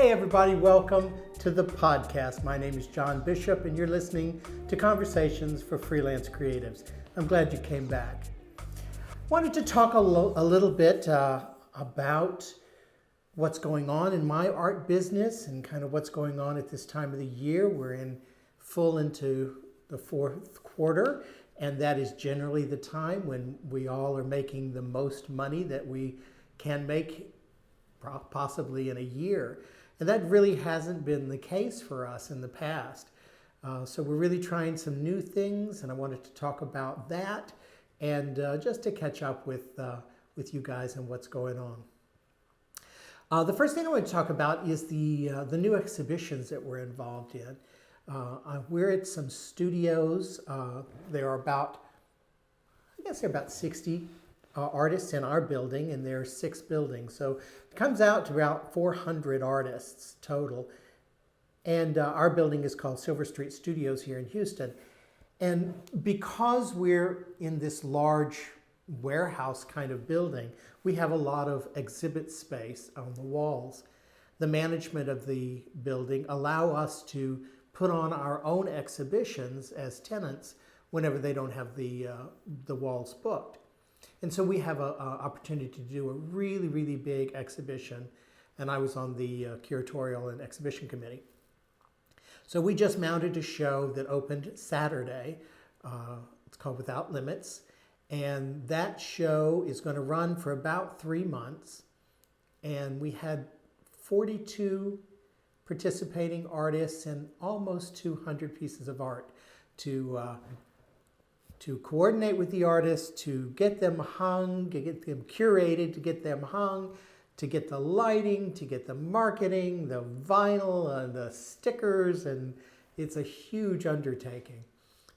Hey everybody, welcome to the podcast. My name is John Bishop and you're listening to Conversations for Freelance Creatives. I'm glad you came back. Wanted to talk a little bit about what's going on in my art business and kind of what's going on at this time of the year. We're into the fourth quarter, and that is generally the time when we all are making the most money that we can make possibly in a year. And that really hasn't been the case for us in the past. So we're really trying some new things, and I wanted to talk about that and just to catch up with you guys and what's going on. The first thing I want to talk about is the new exhibitions that we're involved in. We're at some studios. There are about 60 artists in our building, and there are 6 buildings. So it comes out to about 400 artists total. And our building is called Silver Street Studios here in Houston. And because we're in this large warehouse kind of building, we have a lot of exhibit space on the walls. The management of the building allow us to put on our own exhibitions as tenants whenever they don't have the walls booked. And so we have an opportunity to do a really, really big exhibition, and I was on the curatorial and exhibition committee. So we just mounted a show that opened Saturday. It's called Without Limits, and that show is going to run for about 3 months, and we had 42 participating artists and almost 200 pieces of art to coordinate with the artists, to get them hung, to get them curated, to get them hung, to get the lighting, to get the marketing, the vinyl, and the stickers, and it's a huge undertaking.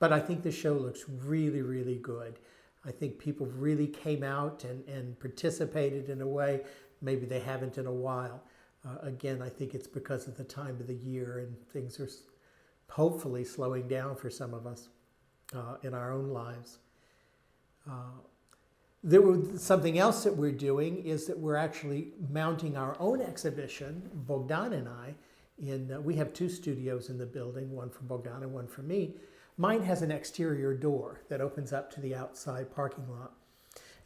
But I think the show looks really, really good. I think people really came out and participated in a way maybe they haven't in a while. Again, I think it's because of the time of the year and things are hopefully slowing down for some of us in our own lives. Something else that we're doing is that we're actually mounting our own exhibition, Bogdan and I. We have 2 studios in the building, one for Bogdan and one for me. Mine has an exterior door that opens up to the outside parking lot.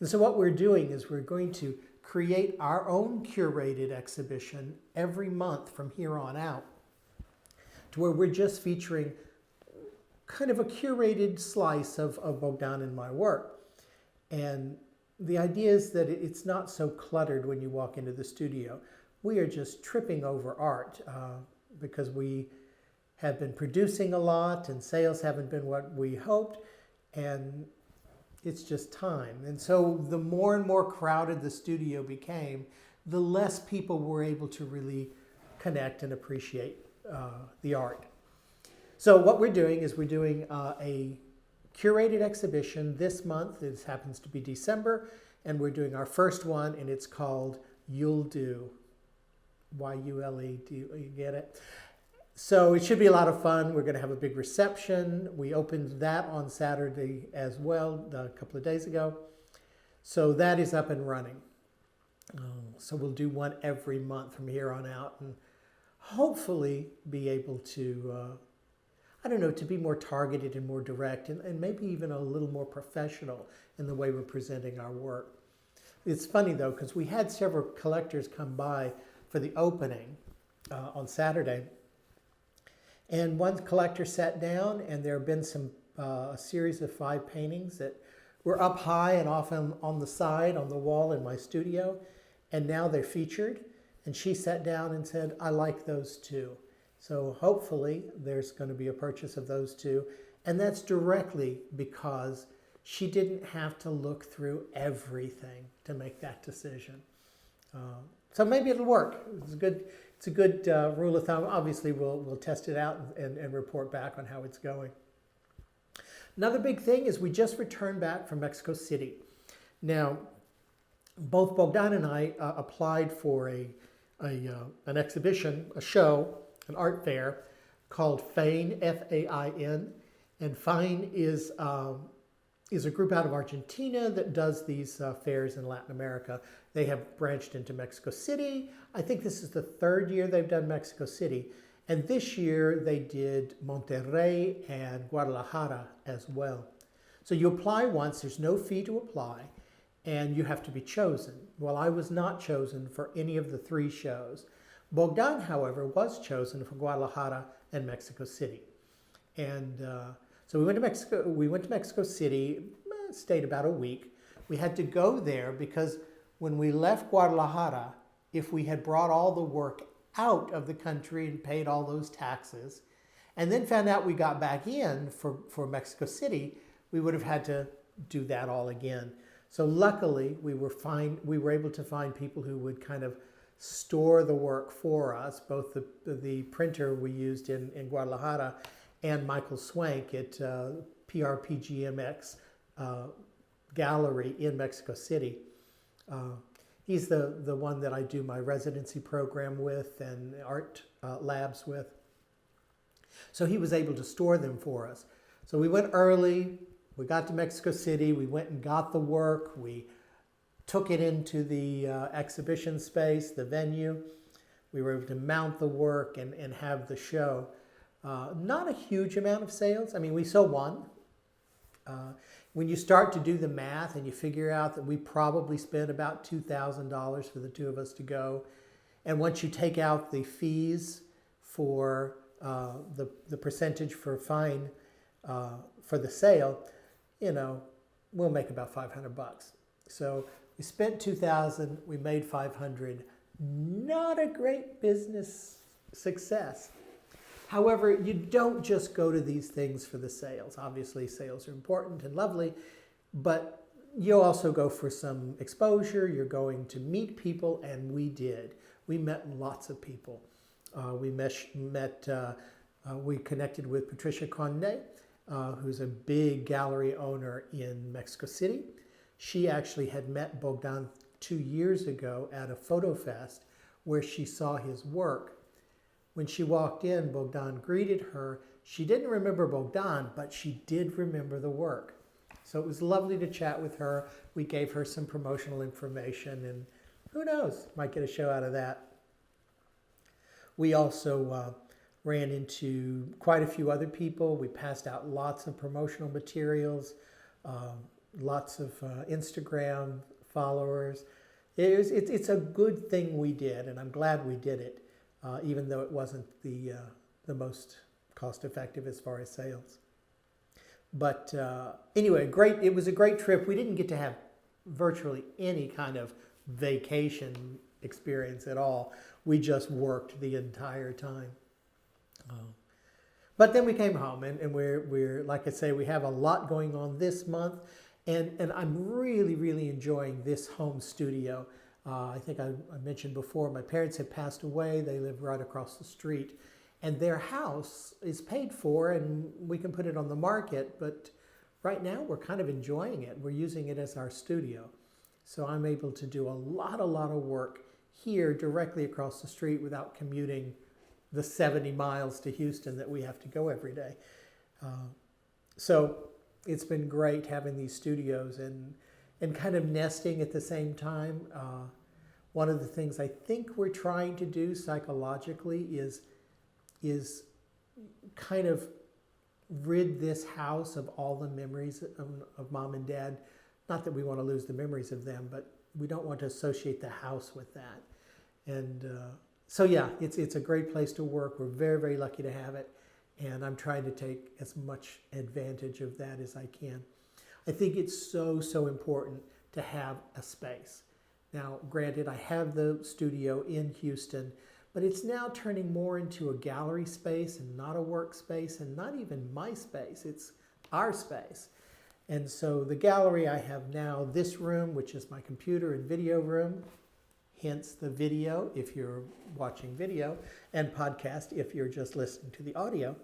And so what we're doing is we're going to create our own curated exhibition every month from here on out, to where we're just featuring kind of a curated slice of Bogdan and my work. And the idea is that it's not so cluttered when you walk into the studio. We are just tripping over art because we have been producing a lot and sales haven't been what we hoped, and it's just time. And so the more and more crowded the studio became, the less people were able to really connect and appreciate the art. So what we're doing is we're doing a curated exhibition this month. This happens to be December, and we're doing our first one, and it's called You'll Do. Y-U-L-E, do you get it? So it should be a lot of fun. We're going to have a big reception. We opened that on Saturday as well, a couple of days ago. So that is up and running. So we'll do one every month from here on out, and hopefully be able to to be more targeted and more direct, and maybe even a little more professional in the way we're presenting our work. It's funny though, because we had several collectors come by for the opening on Saturday, and one collector sat down, and there have been a series of 5 paintings that were up high and often on the side on the wall in my studio, and now they're featured, and she sat down and said, I like those too. So hopefully there's going to be a purchase of those 2. And that's directly because she didn't have to look through everything to make that decision. So maybe it'll work. It's a good rule of thumb. Obviously we'll test it out and report back on how it's going. Another big thing is we just returned back from Mexico City. Now, both Bogdan and I applied for an exhibition, a show, an art fair called FAIN, F-A-I-N. And FAIN is is a group out of Argentina that does these fairs in Latin America. They have branched into Mexico City. I think this is the third year they've done Mexico City. And this year they did Monterrey and Guadalajara as well. So you apply once, there's no fee to apply, and you have to be chosen. Well, I was not chosen for any of the 3 shows. Bogdan, however, was chosen for Guadalajara and Mexico City. And so we went to Mexico City, stayed about a week. We had to go there because when we left Guadalajara, if we had brought all the work out of the country and paid all those taxes, and then found out we got back in for Mexico City, we would have had to do that all again. So luckily, we were able to find people who would kind of store the work for us, both the printer we used in Guadalajara and Michael Swank at PRPGMX Gallery in Mexico City. He's the one that I do my residency program with and art labs with. So he was able to store them for us. So we went early, we got to Mexico City, we went and got the work, we took it into the exhibition space, the venue. We were able to mount the work and have the show. Not a huge amount of sales. I mean, we sold one. When you start to do the math and you figure out that we probably spent about $2,000 for the 2 of us to go, and once you take out the fees for the percentage for fine for the sale, you know, we'll make about $500. So we spent $2,000, we made $500. Not a great business success. However, you don't just go to these things for the sales. Obviously, sales are important and lovely, but you also go for some exposure. You're going to meet people, and we did. We met lots of people. We connected with Patricia Conde, who's a big gallery owner in Mexico City. She actually had met Bogdan 2 years ago at a photo fest where she saw his work. When she walked in, Bogdan greeted her. She didn't remember Bogdan, but she did remember the work. So it was lovely to chat with her. We gave her some promotional information, and who knows, might get a show out of that. We also ran into quite a few other people. We passed out lots of promotional materials, lots of Instagram followers. It's a good thing we did, and I'm glad we did it. Even though it wasn't the most cost-effective as far as sales. But anyway, it was a great trip. We didn't get to have virtually any kind of vacation experience at all. We just worked the entire time. But then we came home, and we're like I say, we have a lot going on this month, and I'm really, really enjoying this home studio. I think I mentioned before, my parents had passed away. They live right across the street. And their house is paid for, and we can put it on the market. But right now, we're kind of enjoying it. We're using it as our studio. So I'm able to do a lot of work here directly across the street without commuting the 70 miles to Houston that we have to go every day. So it's been great having these studios and kind of nesting at the same time. One of the things I think we're trying to do psychologically is kind of rid this house of all the memories of mom and dad. Not that we want to lose the memories of them, but we don't want to associate the house with that. And so yeah, it's a great place to work. We're very, very lucky to have it. And I'm trying to take as much advantage of that as I can. I think it's so important to have a space. Now, granted, I have the studio in Houston, but it's now turning more into a gallery space and not a workspace and not even my space. It's our space. And so the gallery, I have now this room, which is my computer and video room, hence the video if you're watching video, and podcast if you're just listening to the audio.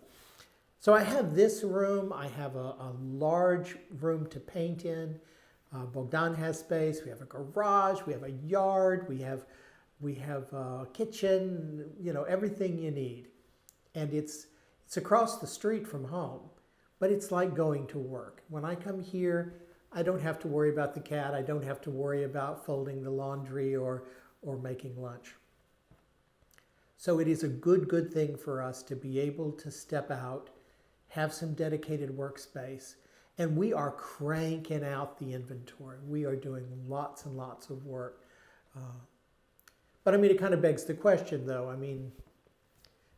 So I have this room. I have a large room to paint in. Bogdan has space. We have a garage. We have a yard. We have a kitchen. You know, everything you need, and it's across the street from home. but it's like going to work. When I come here, I don't have to worry about the cat. I don't have to worry about folding the laundry or making lunch. So it is a good thing for us to be able to step out, have some dedicated workspace, and we are cranking out the inventory. We are doing lots and lots of work. But I mean, it kind of begs the question though. I mean,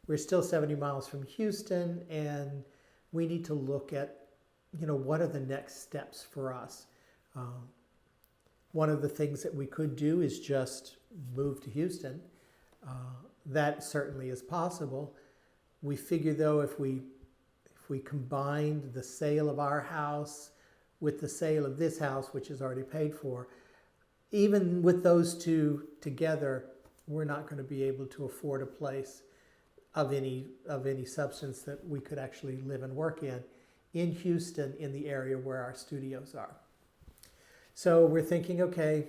we're still 70 miles from Houston, and we need to look at, what are the next steps for us? One of the things that we could do is just move to Houston. That certainly is possible. We figure though, if we combined the sale of our house with the sale of this house, which is already paid for, even with those two together, we're not going to be able to afford a place of any substance that we could actually live and work in Houston, in the area where our studios are. So we're thinking, okay,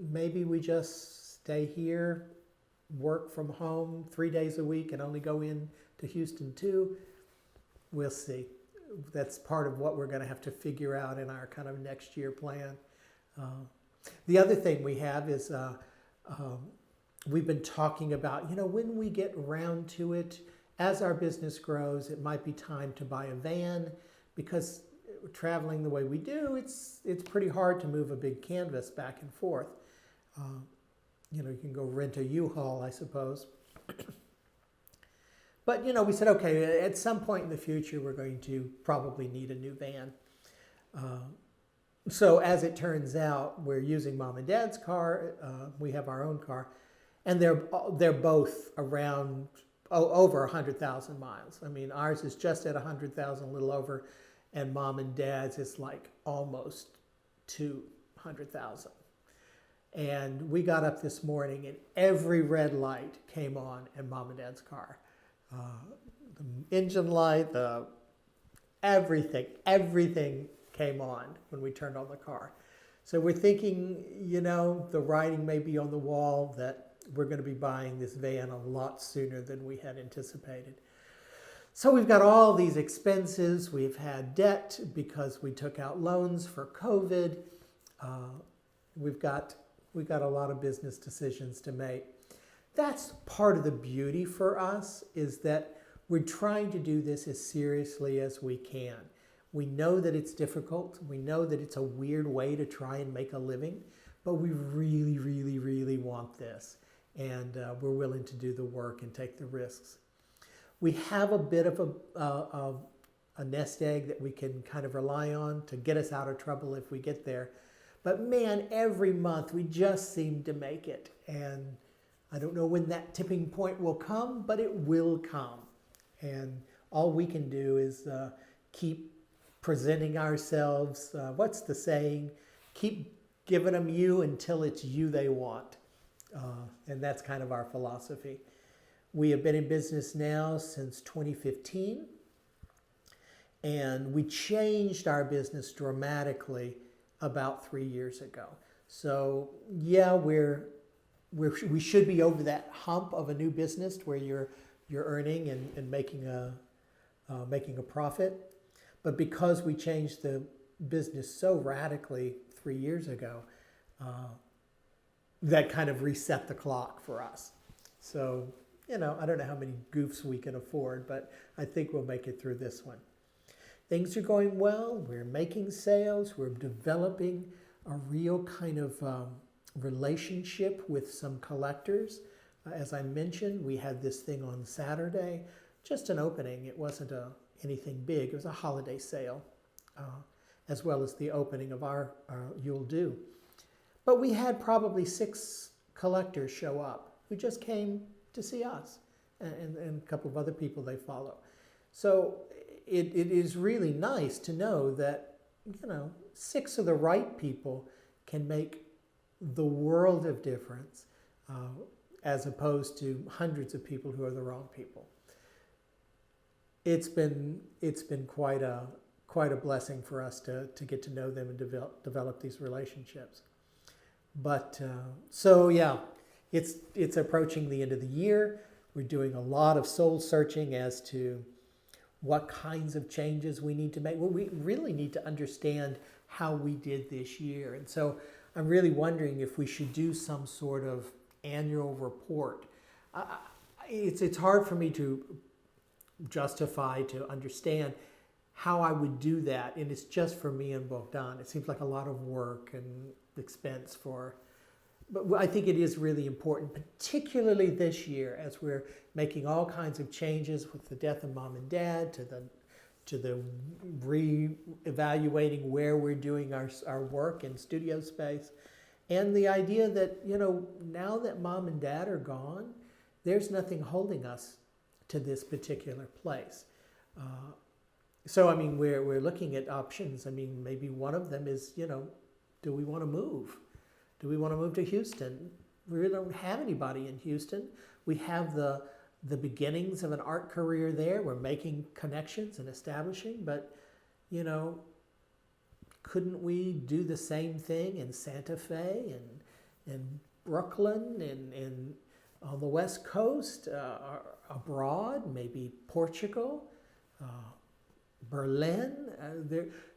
maybe we just stay here, work from home 3 days a week, and only go in to Houston 2. We'll see. That's part of what we're going to have to figure out in our kind of next year plan. The other thing we have is we've been talking about, when we get around to it, as our business grows, it might be time to buy a van, because traveling the way we do, it's pretty hard to move a big canvas back and forth. You can go rent a U-Haul, I suppose. But, we said, okay, at some point in the future, we're going to probably need a new van. So as it turns out, we're using Mom and Dad's car. We have our own car. And they're both around over 100,000 miles. I mean, ours is just at 100,000, a little over, and Mom and Dad's is like almost 200,000. And we got up this morning and every red light came on in Mom and Dad's car. The engine light, everything came on when we turned on the car. So we're thinking, the writing may be on the wall that we're going to be buying this van a lot sooner than we had anticipated. So we've got all these expenses. We've had debt because we took out loans for COVID. We've got a lot of business decisions to make. That's part of the beauty for us, is that we're trying to do this as seriously as we can. We know that it's difficult. We know that it's a weird way to try and make a living, but we really, really, really want this. And we're willing to do the work and take the risks. We have a bit of a nest egg that we can kind of rely on to get us out of trouble if we get there. But man, every month we just seem to make it. And I don't know when that tipping point will come, but it will come. And all we can do is keep presenting ourselves. What's the saying? Keep giving them you until it's you they want. And that's kind of our philosophy. We have been in business now since 2015. And we changed our business dramatically about 3 years ago. So yeah, we should be over that hump of a new business where you're earning and making a profit. But because we changed the business so radically 3 years ago, that kind of reset the clock for us. So, I don't know how many goofs we can afford, but I think we'll make it through this one. Things are going well. We're making sales. We're developing a real kind of relationship with some collectors. As I mentioned, we had this thing on Saturday, just an opening. It wasn't anything big. It was a holiday sale, as well as the opening of our You'll Do. But we had probably 6 collectors show up who just came to see us and a couple of other people they follow. So it is really nice to know that, 6 of the right people can make the world of difference, as opposed to hundreds of people who are the wrong people. It's been quite a blessing for us to get to know them and develop these relationships. But so yeah, it's approaching the end of the year. We're doing a lot of soul searching as to what kinds of changes we need to make. Well, we really need to understand how we did this year. And so I'm really wondering if we should do some sort of annual report. It's hard for me to justify, to understand how I would do that, and it's just for me and Bogdan. It seems like a lot of work and expense but I think it is really important, particularly this year, as we're making all kinds of changes with the death of mom and dad, to the re-evaluating where we're doing our work in studio space, and the idea that, you know, now that mom and dad are gone, there's nothing holding us to this particular place. So, I mean, we're looking at options. I mean, maybe one of them is, you know, do we want to move? Do we want to move to Houston? We really don't have anybody in Houston. We have the beginnings of an art career there. We're making connections and establishing, but, you know, couldn't we do the same thing in Santa Fe and Brooklyn and on the West Coast, abroad, maybe Portugal, Berlin?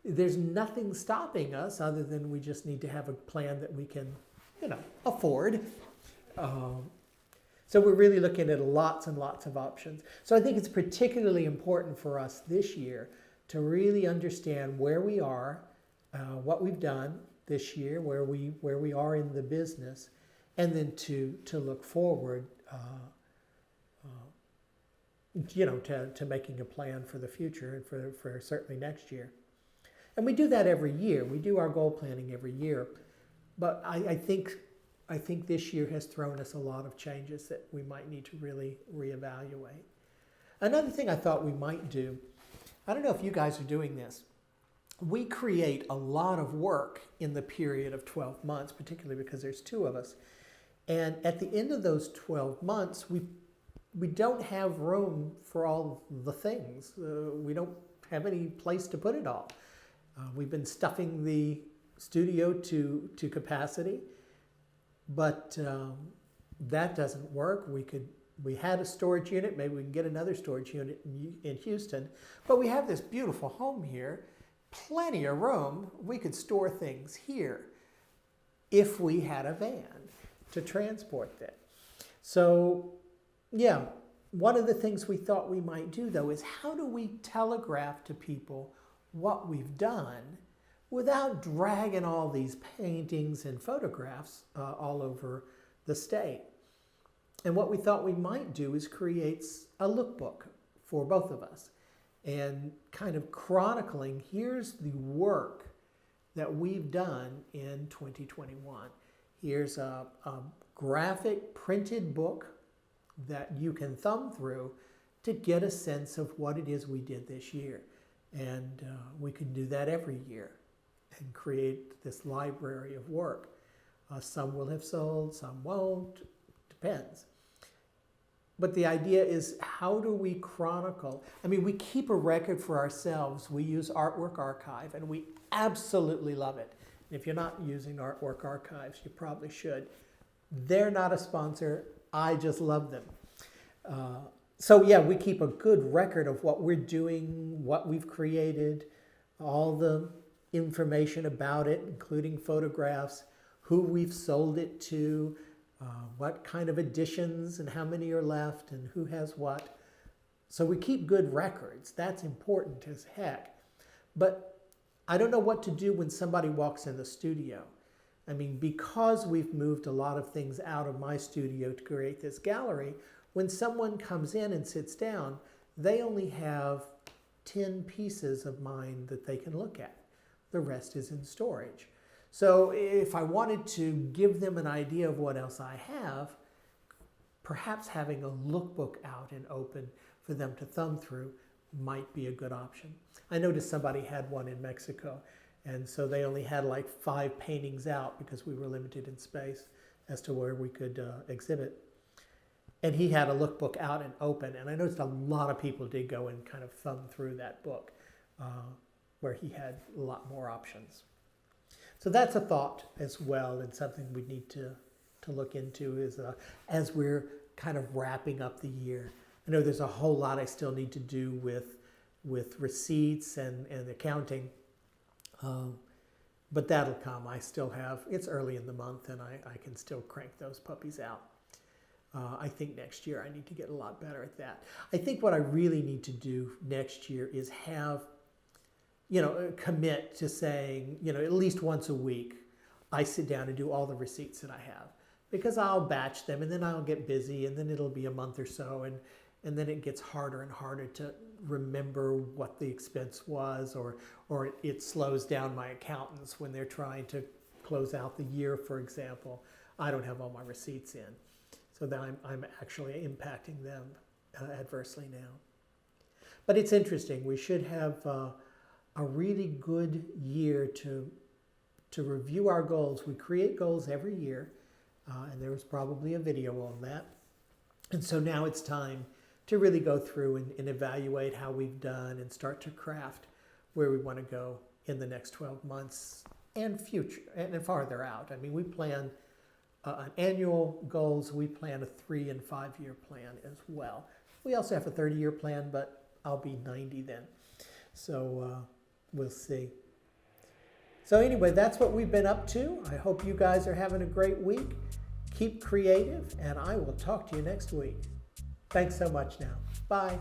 There's nothing stopping us other than we just need to have a plan that we can, you know, afford. So we're really looking at lots and lots of options. So I think it's particularly important for us this year to really understand where we are, what we've done this year, where we are in the business, and then to look forward, you know, to making a plan for the future and for certainly next year. And we do that every year. We do our goal planning every year. But I think this year has thrown us a lot of changes that we might need to really reevaluate. Another thing I thought we might do, I don't know if you guys are doing this, we create a lot of work in the period of 12 months, particularly because there's two of us. And at the end of those 12 months, we don't have room for all the things. We don't have any place to put it all. We've been stuffing the studio to capacity, but that doesn't work. We had a storage unit. Maybe we can get another storage unit in Houston. But we have this beautiful home here, plenty of room. We could store things here if we had a van to transport them. So, yeah, one of the things we thought we might do, though, is how do we telegraph to people what we've done without dragging all these paintings and photographs all over the state? And what we thought we might do is create a lookbook for both of us and kind of chronicling, here's the work that we've done in 2021. Here's a graphic printed book that you can thumb through to get a sense of what it is we did this year. And we can do that every year and create this library of work. Some will have sold, some won't, depends. But the idea is, how do we chronicle? I mean, we keep a record for ourselves. We use Artwork Archive, and we absolutely love it. And if you're not using Artwork Archives, you probably should. They're not a sponsor. I just love them. So yeah, we keep a good record of what we're doing, what we've created, all the information about it, including photographs, who we've sold it to, what kind of editions and how many are left and who has what. So we keep good records. That's important as heck. But I don't know what to do when somebody walks in the studio. I mean, because we've moved a lot of things out of my studio to create this gallery, when someone comes in and sits down, they only have 10 pieces of mine that they can look at. The rest is in storage. So if I wanted to give them an idea of what else I have, perhaps having a lookbook out and open for them to thumb through might be a good option. I noticed somebody had one in Mexico, and so they only had like 5 paintings out because we were limited in space as to where we could exhibit. And he had a lookbook out and open, and I noticed a lot of people did go and kind of thumb through that book where he had a lot more options. So that's a thought as well, and something we need to look into is as we're kind of wrapping up the year. I know there's a whole lot I still need to do with with receipts and accounting. But that'll come. I still have, it's early in the month and I can still crank those puppies out. I think next year I need to get a lot better at that. I think what I really need to do next year is have, commit to saying, at least once a week, I sit down and do all the receipts that I have. Because I'll batch them and then I'll get busy and then it'll be a month or so and then it gets harder and harder to remember what the expense was, or it slows down my accountants when they're trying to close out the year, for example. I don't have all my receipts in. So then I'm actually impacting them adversely now. But it's interesting. We should have a really good year to review our goals. We create goals every year, and there was probably a video on that. And so now it's time to really go through and evaluate how we've done and start to craft where we want to go in the next 12 months and future and farther out. I mean, we plan an annual goals. We plan a 3 and 5 year plan as well. We also have a 30-year plan, but I'll be 90 then. So we'll see. So anyway, that's what we've been up to. I hope you guys are having a great week. Keep creative, and I will talk to you next week. Thanks so much now. Bye.